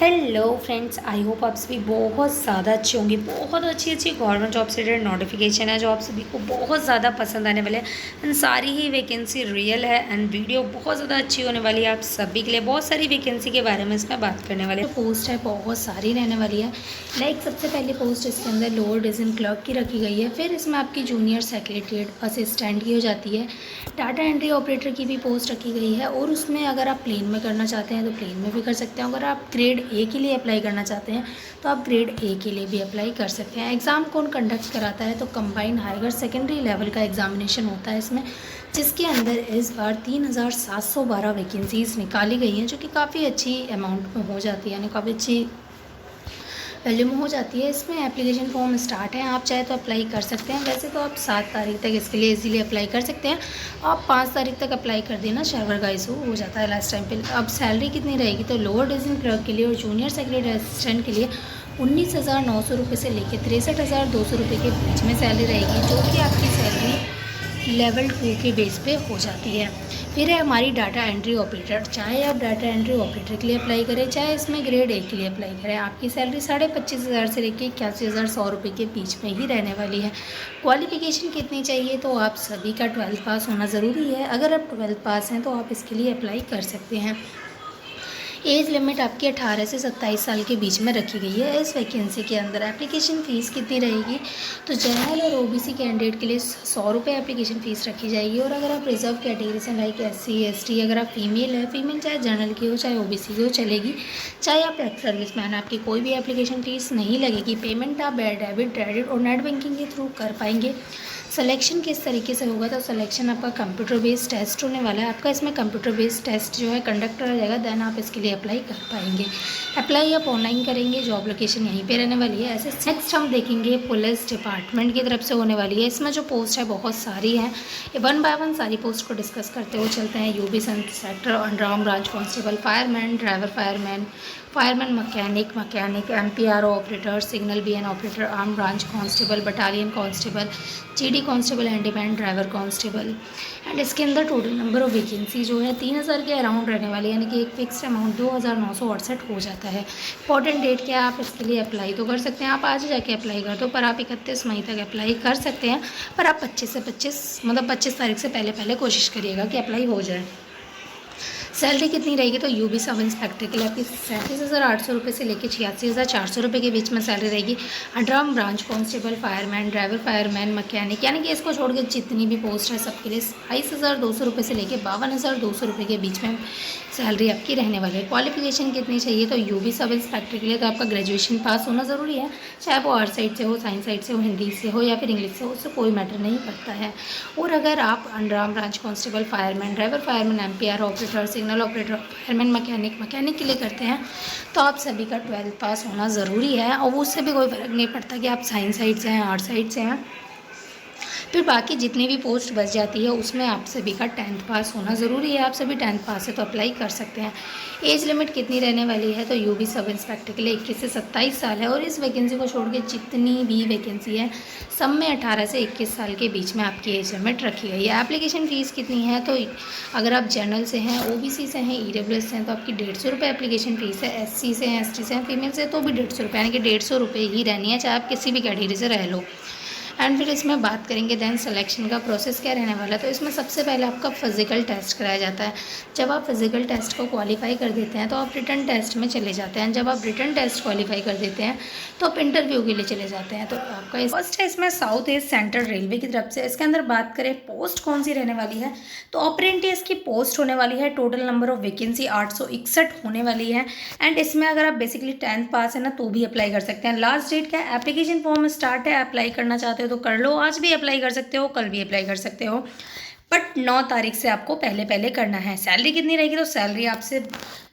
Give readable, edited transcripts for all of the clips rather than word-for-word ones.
Hello friends, I hope आप सभी बहुत ज़्यादा अच्छे होंगे। बहुत अच्छी अच्छी गवर्नमेंट जॉब से रिलेटेड नोटिफिकेशन है जो आप सभी को बहुत ज़्यादा पसंद आने वाले हैं। एंड सारी ही वैकेंसी रियल है एंड वीडियो बहुत ज़्यादा अच्छी होने वाली है आप सभी के लिए। बहुत सारी वैकेंसी के बारे में इसमें बात करने वाले हैं। पोस्ट है बहुत सारी रहने वाली है। लाइक सबसे पहली पोस्ट इसके अंदर लोअर डिवीजन क्लर्क की रखी गई है। फिर इसमें आपकी जूनियर सेक्रेटरीट असिस्टेंट की हो जाती है। डाटा एंट्री ऑपरेटर की भी पोस्ट रखी गई है और उसमें अगर आप प्लेन में करना चाहते हैं तो प्लेन में भी कर सकते हैं। अगर आप ग्रेड ए के लिए अप्लाई करना चाहते हैं तो आप ग्रेड ए के लिए भी अप्लाई कर सकते हैं। एग्ज़ाम कौन कंडक्ट कराता है तो कंबाइंड हायर सेकेंडरी लेवल का एग्जामिनेशन होता है इसमें, जिसके अंदर इस बार 3712 वैकेंसीज़ निकाली गई हैं, जो कि काफ़ी अच्छी अमाउंट में हो जाती है, यानी काफ़ी अच्छी वैल्यू में हो जाती है। इसमें एप्लीकेशन फॉर्म स्टार्ट है, आप चाहे तो अप्लाई कर सकते हैं। वैसे तो आप 7 तारीख तक इसके लिए इजीली अप्लाई कर सकते हैं। आप 5 तारीख तक अप्लाई कर देना, सर्वर का इशू हो जाता है लास्ट टाइम पे। अब सैलरी कितनी रहेगी तो लोअर डिवीजन क्लर्क के लिए और जूनियर सेक्रेटरी असिस्टेंट के लिए 19,900 रुपये से लेकर 63,200 रुपये के बीच में सैलरी रहेगी, जो कि आपकी सैलरी लेवल 2 के बेस पे हो जाती है। फिर है हमारी डाटा एंट्री ऑपरेटर। चाहे आप डाटा एंट्री ऑपरेटर के लिए अप्लाई करें, चाहे इसमें ग्रेड ए के लिए अप्लाई करें, आपकी सैलरी 25,500 से लेकर 81,100 रुपये के बीच में ही रहने वाली है। क्वालिफिकेशन कितनी चाहिए तो आप सभी का 12th पास होना ज़रूरी है। अगर आप 12th पास हैं तो आप इसके लिए अप्लाई कर सकते हैं। एज लिमिट आपकी 18 से 27 साल के बीच में रखी गई है इस वैकेंसी के अंदर। एप्लीकेशन फ़ीस कितनी रहेगी तो जनरल और ओबीसी कैंडिडेट के लिए 100 रुपये एप्लीकेशन फ़ीस रखी जाएगी। और अगर आप रिजर्व कैटेगरी से लाइक SC ST, अगर आप फीमेल है, फीमेल चाहे जनरल की हो चाहे ओबीसी की हो चलेगी। चाहे आप एक्स सर्विस मैन, आपकी कोई भी एप्लीकेशन फ़ीस नहीं लगेगी। पेमेंट आप डेबिट क्रेडिट और नेट बैंकिंग के थ्रू कर पाएंगे। सिलेक्शन किस तरीके से होगा तो सिलेक्शन आपका कंप्यूटर बेस्ड टेस्ट होने वाला है। आपका इसमें कंप्यूटर बेस्ड टेस्ट जो है कंडक्ट करा जाएगा, देन आप इसके लिए अप्लाई कर पाएंगे। अप्लाई आप ऑनलाइन करेंगे, जॉब लोकेशन यहीं पे रहने वाली है। ऐसे नेक्स्ट हम देखेंगे पुलिस डिपार्टमेंट की तरफ से होने वाली है। इसमें जो पोस्ट है बहुत सारी हैं, वन बाय वन सारी पोस्ट को डिस्कस करते हुए चलते हैं। UB sector underground branch constable, fireman, driver fireman, fireman mechanic, MPR operator, signal BN operator, arm branch constable, battalion constable, GD constable, handyman, driver constable. And इसके अंदर total number of vacancy जो है 3000 के around रहने वाली है, यानी कि एक फिक्स्ड अमाउंट 2968 हो जाता है। इंपॉर्टेंट डेट क्या है, आप इसके लिए अप्लाई तो कर सकते हैं, आप आज जाके अप्लाई कर दो, पर आप 31 मई तक अप्लाई कर सकते हैं। पर आप 25 तारीख से पहले पहले कोशिश करिएगा कि अप्लाई हो जाए। सैलरी कितनी रहेगी तो यूबी सब इंस्पेक्टर के लिए आपकी 37,800 रुपये से लेकर 86,400 रुपये के बीच में सैलरी रहेगी। Underarm branch constable, fireman, driver fireman, mechanic, यानी कि इसको छोड़ के जितनी भी पोस्ट है सबके लिए 22,200 रुपये से लेकर 52,200 रुपये के बीच में सैलरी आपकी रहने वाली है। क्वालिफिकेशन कितनी चाहिए तो यूबी सब इंस्पेक्टर के लिए तो आपका ग्रेजुएशन पास होना ज़रूरी है, चाहे वो आर्ट साइड से हो, साइंस साइड से हो, हिंदी से हो या फिर इंग्लिश से हो, उससे कोई मैटर नहीं करता है। और अगर आप underarm branch constable, fireman, driver fireman, MPR operator, signal operator, fireman, mechanic के लिए करते हैं तो आप सभी का 12th पास होना ज़रूरी है। और उससे भी कोई फ़र्क नहीं पड़ता कि आप साइंस साइड से हैं, आर्ट साइड से हैं। फिर बाकी जितनी भी पोस्ट बच जाती है उसमें आप सभी का 10th पास होना ज़रूरी है। आप सभी 10th पास है तो अप्लाई कर सकते हैं। एज लिमिट कितनी रहने वाली है तो यूबी सब इंस्पेक्टर के लिए 21 से 27 साल है। और इस वैकेंसी को छोड़ के जितनी भी वैकेंसी है सब में 18 से 21 साल के बीच में आपकी एज लिमिट रखी गई है। एप्लीकेशन फ़ीस कितनी है तो अगर आप जनरल से हैं, OBC से हैं, EWS से हैं तो आपकी 150 रुपये एप्लीकेशन फ़ीस है। SC से हैं, ST से हैं, फीमेल से तो भी 150 रुपये, यानी कि 150 रुपये ही रहनी है, चाहे आप किसी भी कैटेगरी से रह लो। एंड फिर इसमें बात करेंगे दैन सिलेक्शन का प्रोसेस क्या रहने वाला है तो इसमें सबसे पहले आपका फिजिकल टेस्ट कराया जाता है। जब आप फिजिकल टेस्ट को क्वालिफाई कर देते हैं तो आप रिटन टेस्ट में चले जाते हैं। जब आप रिटन टेस्ट क्वालिफाई कर देते हैं तो आप इंटरव्यू के लिए चले जाते हैं। तो आपका फर्स्ट है इसमें साउथ ईस्ट सेंट्रल रेलवे की तरफ से। इसके अंदर बात करें पोस्ट कौन सी रहने वाली है तो अप्रेंटिस की पोस्ट होने वाली है। टोटल नंबर ऑफ वैकेंसी 861 होने वाली है। एंड इसमें अगर आप बेसिकली 10th पास है ना तो भी अप्लाई कर सकते हैं। लास्ट डेट क्या है, एप्लीकेशन फॉर्म स्टार्ट है, अप्लाई करना चाहते हो तो कर लो, आज भी अप्लाई कर सकते हो, कल भी अप्लाई कर सकते हो, बट 9 तारीख से आपको पहले पहले करना है। सैलरी कितनी रहेगी तो सैलरी आपसे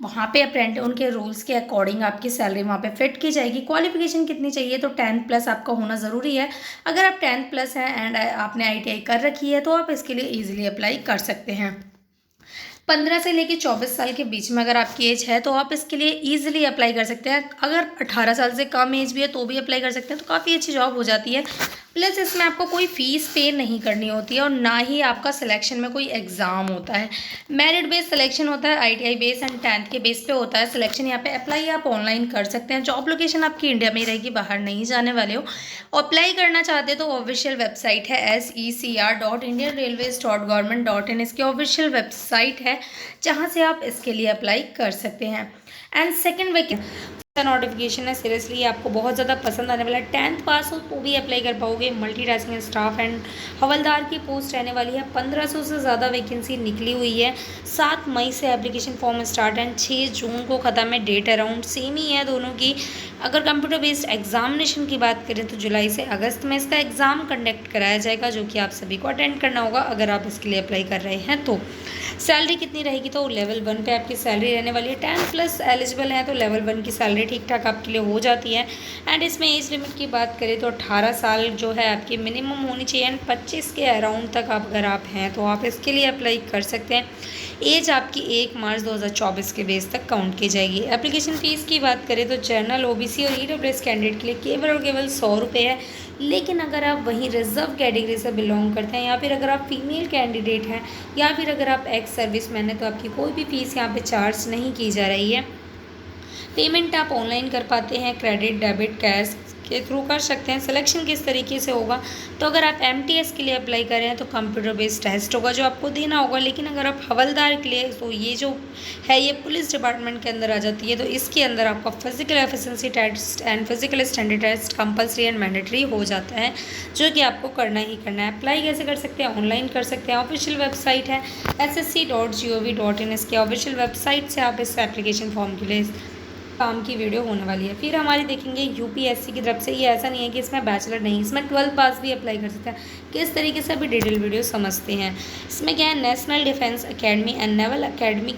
वहाँ पे अप्रेंटिस उनके रूल्स के अकॉर्डिंग आपकी सैलरी वहाँ पे फिट की जाएगी। क्वालिफिकेशन कितनी चाहिए तो 10th प्लस आपका होना ज़रूरी है। अगर आप 10th प्लस हैं एंड आपने ITI कर रखी है तो आप इसके लिए ईजिली अप्लाई कर सकते हैं। 15 से लेकर 24 साल के बीच में अगर आपकी एज है तो आप इसके लिए ईजिली अप्लाई कर सकते हैं। अगर 18 साल से कम एज भी है तो भी अप्लाई कर सकते हैं, तो काफ़ी अच्छी जॉब हो जाती है। प्लस इसमें आपको कोई फ़ीस पे नहीं करनी होती है और ना ही आपका सिलेक्शन में कोई एग्ज़ाम होता है। मेरिट बेस्ड सिलेक्शन होता है, आईटीआई बेस एंड 10th के बेस पे होता है सिलेक्शन। यहाँ पे अप्लाई आप ऑनलाइन कर सकते हैं। जॉब लोकेशन आपकी इंडिया में ही रहेगी, बाहर नहीं जाने वाले हो। अप्लाई करना चाहते हो तो ऑफिशियल वेबसाइट है secr.indianrailways.government.in इसकी ऑफिशियल वेबसाइट है, जहाँ से आप इसके लिए अप्लाई कर सकते हैं। एंड सेकेंड नोटिफिकेशन है, सीरियसली आपको बहुत ज़्यादा पसंद आने वाला है। 10th पास हो तो भी अप्लाई कर पाओगे। मल्टीटास्किंग स्टाफ एंड हवलदार की पोस्ट रहने वाली है। 1500 से ज़्यादा वैकेंसी निकली हुई है। 7 मई से एप्लीकेशन फॉर्म स्टार्ट एंड 6 जून को ख़त्म है। डेट अराउंड सेम ही है दोनों की। अगर कंप्यूटर बेस्ड एग्जामिनेशन की बात करें तो जुलाई से अगस्त में इसका एग्ज़ाम कंडक्ट कराया जाएगा, जो कि आप सभी को अटेंड करना होगा अगर आप इसके लिए अप्लाई कर रहे हैं तो। सैलरी कितनी रहेगी तो लेवल 1 पे आपकी सैलरी रहने वाली है। 10+ एलिजिबल है तो लेवल 1 की सैलरी ठीक ठाक आपके लिए हो जाती है। एंड इसमें एज लिमिट की बात करें तो 18 साल जो है आपकी मिनिमम होनी चाहिए एंड 25 के अराउंड तक अगर आप हैं तो आप इसके लिए अप्लाई कर सकते हैं। एज आपकी 1 मार्च 2024 के बेस तक काउंट की जाएगी। एप्लीकेशन फ़ीस की बात करें तो जनरल, ओबीसी और ईडब्ल्यूएस कैंडिडेट के लिए केवल और केवल 100 रुपये है। लेकिन अगर आप वहीं रिजर्व कैटेगरी से बिलोंग करते हैं या फिर अगर आप फीमेल कैंडिडेट हैं या फिर अगर आप एक्स सर्विसमैन हैं तो आपकी कोई भी फ़ीस यहाँ पे चार्ज नहीं की जा रही है। पेमेंट आप ऑनलाइन कर पाते हैं, क्रेडिट, डेबिट, कैश के थ्रू कर सकते हैं। सिलेक्शन किस तरीके से होगा तो अगर आप एमटीएस के लिए अप्लाई कर रहे हैं तो कंप्यूटर बेस्ड टेस्ट होगा जो आपको देना होगा। लेकिन अगर आप हवलदार के लिए तो ये जो है ये पुलिस डिपार्टमेंट के अंदर आ जाती है, तो इसके अंदर आपका physical efficiency test and physical standard test compulsory and mandatory हो जाता है, जो कि आपको करना ही करना है। अप्लाई कैसे कर सकते हैं? ऑनलाइन कर सकते हैं। ऑफिशियल वेबसाइट है ssc.gov.in, इसकी ऑफिशियल वेबसाइट से आप इस एप्लीकेशन फॉर्म के लिए काम की वीडियो होने वाली है। फिर हमारी देखेंगे यूपीएससी की तरफ से। ये ऐसा नहीं है कि इसमें बैचलर नहीं, इसमें 12th पास भी अप्लाई कर सकते हैं। किस तरीके से अभी डिटेल वीडियो समझते हैं। इसमें क्या है, national defence academy and naval academy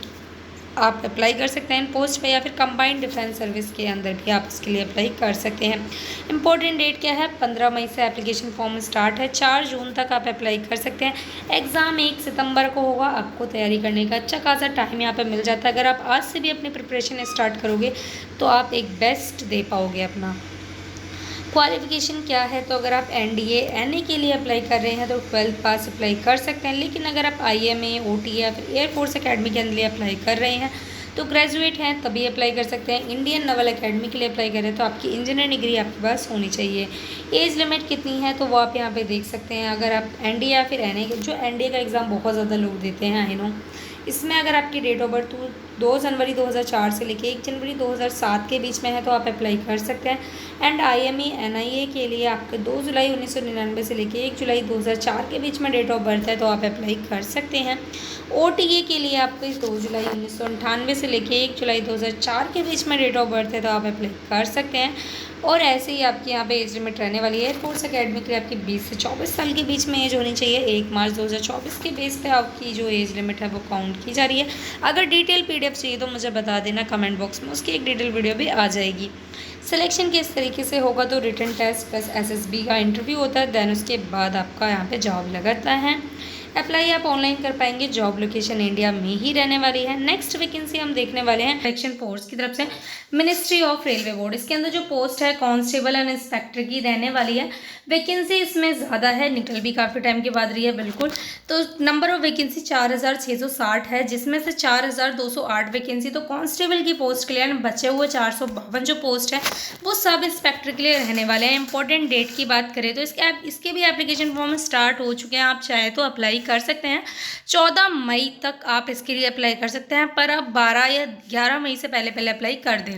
आप अप्लाई कर सकते हैं पोस्ट पे, या फिर कंबाइंड डिफेंस सर्विस के अंदर भी आप इसके लिए अप्लाई कर सकते हैं। इंपॉर्टेंट डेट क्या है, 15 मई से एप्लीकेशन फॉर्म स्टार्ट है, 4 जून तक आप अप्लाई कर सकते हैं। एग्ज़ाम 1 सितंबर को होगा। आपको तैयारी करने का अच्छा खासा टाइम यहाँ पे मिल जाता है। अगर आप आज से भी अपनी प्रिपरेशन स्टार्ट करोगे तो आप एक बेस्ट दे पाओगे अपना। क्वालिफिकेशन क्या है तो अगर आप एनडीए एनए के लिए अप्लाई कर रहे हैं तो 12th पास अप्लाई कर सकते हैं। लेकिन अगर आप आईएमए, ओटीए या फिर एयरफोर्स एकेडमी के लिए अप्लाई कर रहे हैं तो ग्रेजुएट हैं तभी अप्लाई कर सकते हैं। इंडियन नेवल एकेडमी के लिए अप्लाई कर रहे हैं तो आपकी इंजीनियरिंग डिग्री आपके पास होनी चाहिए। एज लिमिट कितनी है तो वो आप यहाँ पे देख सकते हैं। अगर आप एनडीए या फिर एनए, जो एनडीए का एग्ज़ाम बहुत ज़्यादा लोग देते हैं आई नो, इसमें अगर आपकी डेट ऑफ बर्थ 2 जनवरी 2004 से लेके 1 जनवरी 2007 के बीच में है तो आप अप्लाई कर सकते हैं। एंड आईएमई एनआईए के लिए आपके 2 जुलाई 1999 से लेके 1 जुलाई 2004 के बीच में डेट ऑफ बर्थ है तो आप अप्लाई कर सकते हैं। ओटीए के लिए आपके 2 जुलाई 1998 से लेके 1 जुलाई 2004 के बीच में डेट ऑफ बर्थ है तो आप अप्लाई कर सकते हैं। और ऐसे ही आपकी यहाँ पे एज लिमिट रहने वाली है। एयरफोर्स एकेडमी के लिए आपकी 20 से 24 साल के बीच में एज होनी चाहिए। 1 मार्च 2024 के बेस पे आपकी जो एज लिमिट है वो काउंट की जा रही है। अगर डिटेल पीडीएफ चाहिए तो मुझे बता देना कमेंट बॉक्स में, उसकी एक डिटेल वीडियो भी आ जाएगी। सिलेक्शन किस तरीके से होगा तो रिटन टेस्ट प्लस एसएसबी का इंटरव्यू होता है, देन उसके बाद आपका यहाँ पे जॉब लगाता है। अप्लाई आप ऑनलाइन कर पाएंगे। जॉब लोकेशन इंडिया में ही रहने वाली है। नेक्स्ट वैकेंसी हम देखने वाले हैं सिलेक्शन फोर्स की तरफ से, मिनिस्ट्री ऑफ रेलवे बोर्ड। इसके अंदर जो पोस्ट है कांस्टेबल एंड इंस्पेक्टर की रहने वाली है। वैकेंसी इसमें ज़्यादा है, निकल भी काफ़ी टाइम के बाद रही है बिल्कुल। तो नंबर ऑफ वैकेंसी 4660 है, जिसमें से 4208 वैकेंसी तो कांस्टेबल की पोस्ट के लिए, बचे हुए 452 जो पोस्ट है वो सब इंस्पेक्टर के लिए रहने वाले हैं। इंपॉर्टेंट डेट की बात करें तो इसके भी एप्लीकेशन फॉर्म स्टार्ट हो चुके हैं। आप चाहे तो अप्लाई कर सकते हैं। 14 मई तक आप इसके लिए अप्लाई कर सकते हैं, पर आप 12 या 11 मई से पहले पहले अप्लाई कर देना।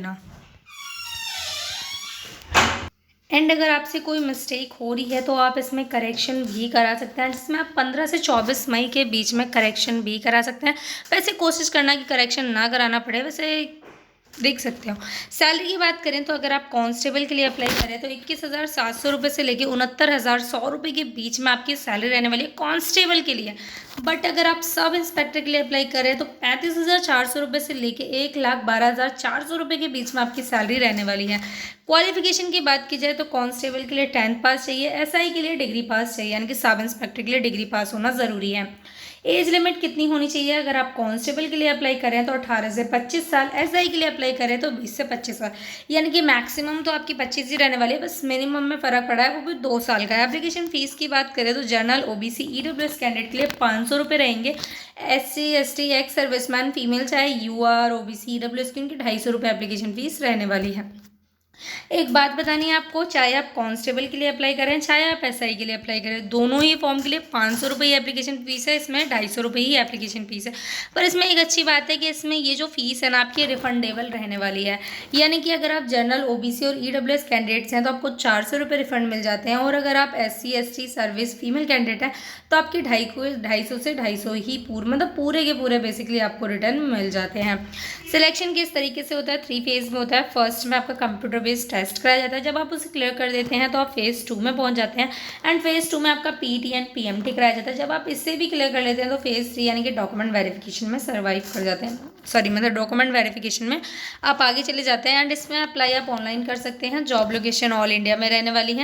एंड अगर आपसे कोई मिस्टेक हो रही है तो आप इसमें करेक्शन भी करा सकते हैं, जिसमें आप 15 से 24 मई के बीच में करेक्शन भी करा सकते हैं। वैसे कोशिश करना कि करेक्शन ना कराना पड़े, वैसे देख सकते हो। सैलरी की बात करें तो अगर आप कांस्टेबल के लिए अप्लाई करें तो 21,700 रुपये से लेके 69,100 रुपये के बीच में आपकी सैलरी रहने वाली है कांस्टेबल के लिए। बट अगर आप सब इंस्पेक्टर के लिए अप्लाई करें तो 35,400 रुपये से लेके 1,12,400 रुपये के बीच में आपकी सैलरी रहने वाली है। क्वालिफिकेशन की बात की जाए तो कांस्टेबल के लिए 10th पास चाहिए, एसआई के लिए डिग्री पास चाहिए, यानी कि सब इंस्पेक्टर के लिए डिग्री पास होना ज़रूरी है। एज लिमिट कितनी होनी चाहिए? अगर आप कांस्टेबल के लिए अप्लाई करें तो 18 से 25 साल, एसआई के लिए अप्लाई करें तो 20 से 25 साल, यानी कि मैक्सिमम तो आपकी 25 ही रहने वाली है, बस मिनिमम में फ़र्क पड़ा है, वो भी 2 साल का है। एप्लीकेशन फ़ीस की बात करें तो जनरल, ओबीसी, ईडब्ल्यूएस कैंडिडेट के लिए 500 रुपये रहेंगे। SC, ST, ex serviceman, female चाहे यूआर, ओबीसी, ईडब्ल्यूएस की, उनकी 250 रुपये एप्लीकेशन फ़ीस रहने वाली है। एक बात बतानी है आपको, चाहे आप कांस्टेबल के लिए अप्लाई करें चाहे आप एसआई के लिए अप्लाई करें, दोनों ही फॉर्म के लिए 500 रुपये ही एप्लीकेशन फ़ीस है, इसमें 250 रुपये ही एप्लीकेशन फ़ीस है। पर इसमें एक अच्छी बात है कि इसमें ये जो फ़ीस है ना आपकी रिफंडेबल रहने वाली है, यानी कि अगर आप जनरल, ओबीसी और ईडब्ल्यूएस कैंडिडेट्स हैं तो आपको 400 रुपये रिफंड मिल जाते हैं, और अगर आप SC, ST, service, female candidate हैं तो आपकी 250 से 250 ही मतलब पूरे के पूरे बेसिकली आपको रिटर्न मिल जाते हैं। सिलेक्शन किस तरीके से होता है? 3 फेज़ में होता है। फर्स्ट में आपका कंप्यूटर बेस्ड टेस्ट कराया जाता है, जब आप उसे क्लियर कर देते हैं तो आप फेज़ 2 में पहुंच जाते हैं, एंड फेज़ 2 में आपका पीटी एंड पीएमटी कराया जाता है। जब आप इससे भी क्लियर कर लेते हैं तो फेज़ 3 यानी कि डॉक्यूमेंट वेरिफिकेशन में सर्वाइव कर जाते हैं, मतलब डॉक्यूमेंट वेरिफिकेशन में आप आगे चले जाते हैं, एंड इसमें अप्लाई आप ऑनलाइन कर सकते हैं। जॉब लोकेशन ऑल इंडिया में रहने वाली है।